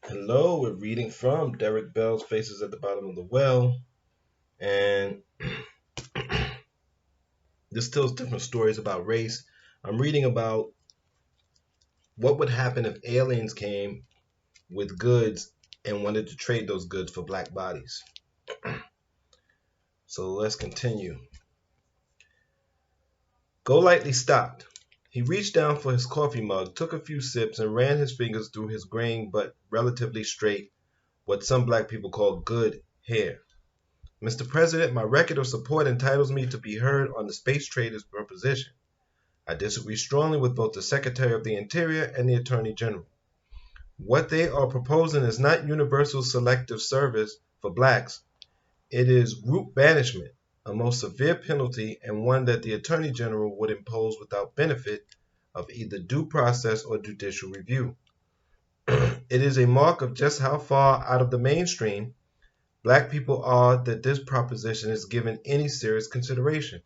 Hello, we're reading from Derek Bell's Faces at the Bottom of the Well, and this tells different stories about race. I'm reading about what would happen if aliens came with goods and wanted to trade those goods for black bodies. So let's continue. Golightly stopped. He reached down for his coffee mug, took a few sips, and ran his fingers through his graying but relatively straight, what some black people call good, hair. Mr. President, my record of support entitles me to be heard on the space traders' proposition. I disagree strongly with both the Secretary of the Interior and the Attorney General. What they are proposing is not universal selective service for blacks. It is group banishment, a most severe penalty and one that the Attorney General would impose without benefit of either due process or judicial review. It is a mark of just how far out of the mainstream black people are that this proposition is given any serious consideration.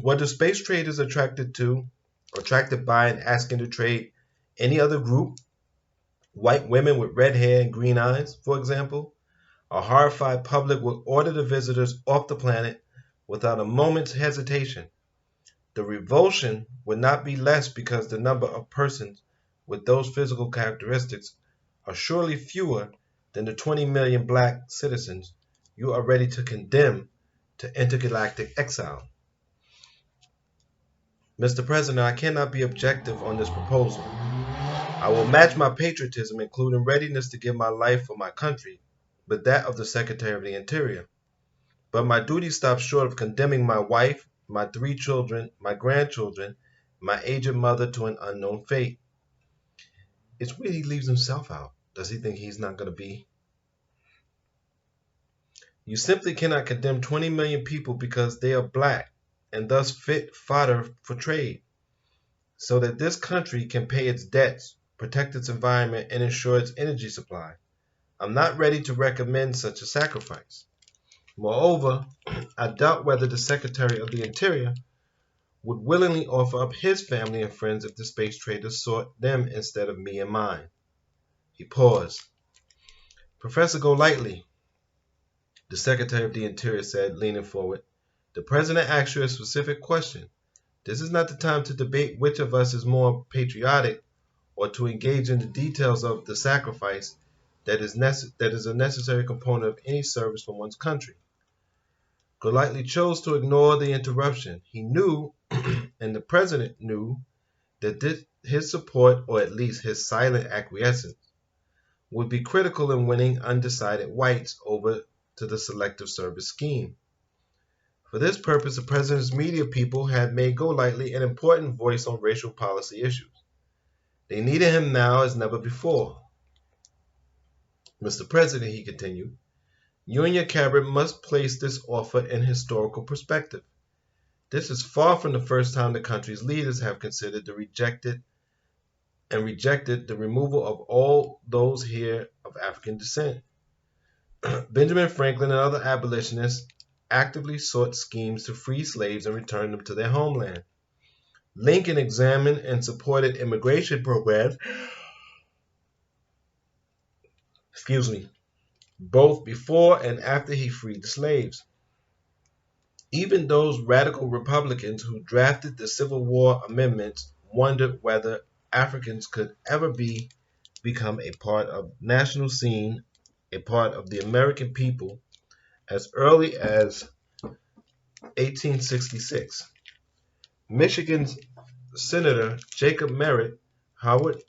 What do space traders attracted by and asking to trade any other group, white women with red hair and green eyes, for example? A horrified public will order the visitors off the planet without a moment's hesitation. The revulsion would not be less because the number of persons with those physical characteristics are surely fewer than the 20 million black citizens you are ready to condemn to intergalactic exile. Mr. President, I cannot be objective on this proposal. I will match my patriotism, including readiness to give my life for my country, with that of the Secretary of the Interior. But my duty stops short of condemning my wife, my 3 children, my grandchildren, my aged mother to an unknown fate. It's weird he leaves himself out. Does he think he's not going to be? You simply cannot condemn 20 million people because they are black and thus fit fodder for trade, so that this country can pay its debts, protect its environment, and ensure its energy supply. I'm not ready to recommend such a sacrifice. Moreover, I doubt whether the Secretary of the Interior would willingly offer up his family and friends if the space traders sought them instead of me and mine. He paused. Professor Golightly, the Secretary of the Interior said, leaning forward, the President asked you a specific question. This is not the time to debate which of us is more patriotic or to engage in the details of the sacrifice that is a necessary component of any service for one's country. Golightly chose to ignore the interruption. He knew, and the President knew, that his support, or at least his silent acquiescence, would be critical in winning undecided whites over to the selective service scheme. For this purpose, the President's media people had made Golightly an important voice on racial policy issues. They needed him now as never before. Mr. President, he continued, you and your cabinet must place this offer in historical perspective. This is far from the first time the country's leaders have considered rejected the removal of all those here of African descent. Benjamin Franklin and other abolitionists actively sought schemes to free slaves and return them to their homeland. Lincoln examined and supported immigration programs, both before and after he freed the slaves. Even those radical Republicans who drafted the Civil War amendments wondered whether Africans could ever become a part of national scene, a part of the American people, as early as 1866. Michigan's Senator Jacob Merritt Howard,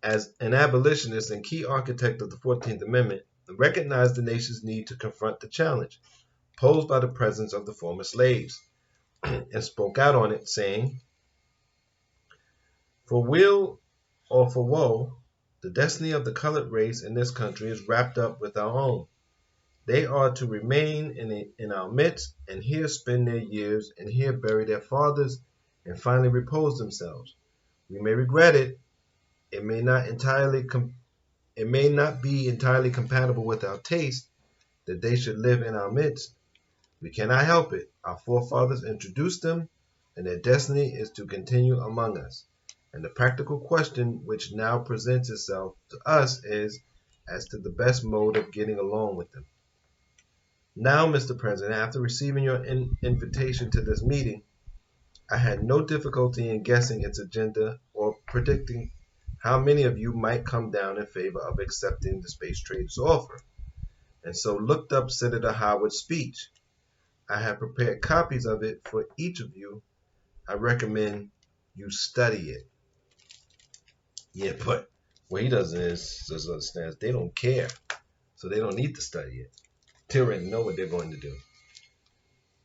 as an abolitionist and key architect of the 14th Amendment, recognized the nation's need to confront the challenge posed by the presence of the former slaves, and spoke out on it, saying, for weal or for woe, the destiny of the colored race in this country is wrapped up with our own. They are to remain in our midst, and here spend their years, and here bury their fathers, and finally repose themselves. We may regret it. It may not be entirely compatible with our taste that they should live in our midst. We cannot help it. Our forefathers introduced them, and their destiny is to continue among us. And the practical question which now presents itself to us is as to the best mode of getting along with them. Now, Mr. President, after receiving your invitation to this meeting, I had no difficulty in guessing its agenda or predicting how many of you might come down in favor of accepting the space trade's offer, and so looked up Senator Howard's speech. I have prepared copies of it for each of you. I recommend you study it. Yeah, but what he doesn't is just understands they don't care, so they don't need to study it. They already know what they're going to do,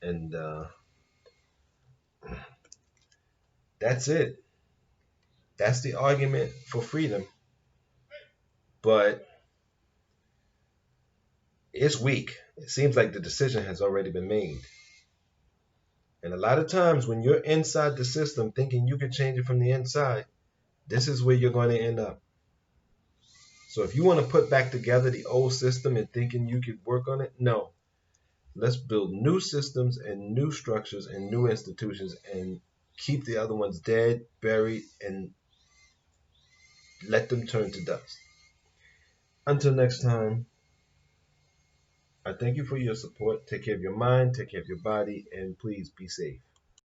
and that's it. That's the argument for freedom, but it's weak. It seems like the decision has already been made. And a lot of times when you're inside the system thinking you can change it from the inside, this is where you're going to end up. So if you want to put back together the old system and thinking you could work on it, no. Let's build new systems and new structures and new institutions and keep the other ones dead, buried, and let them turn to dust. Until next time, I thank you for your support. Take care of your mind, take care of your body, and please be safe.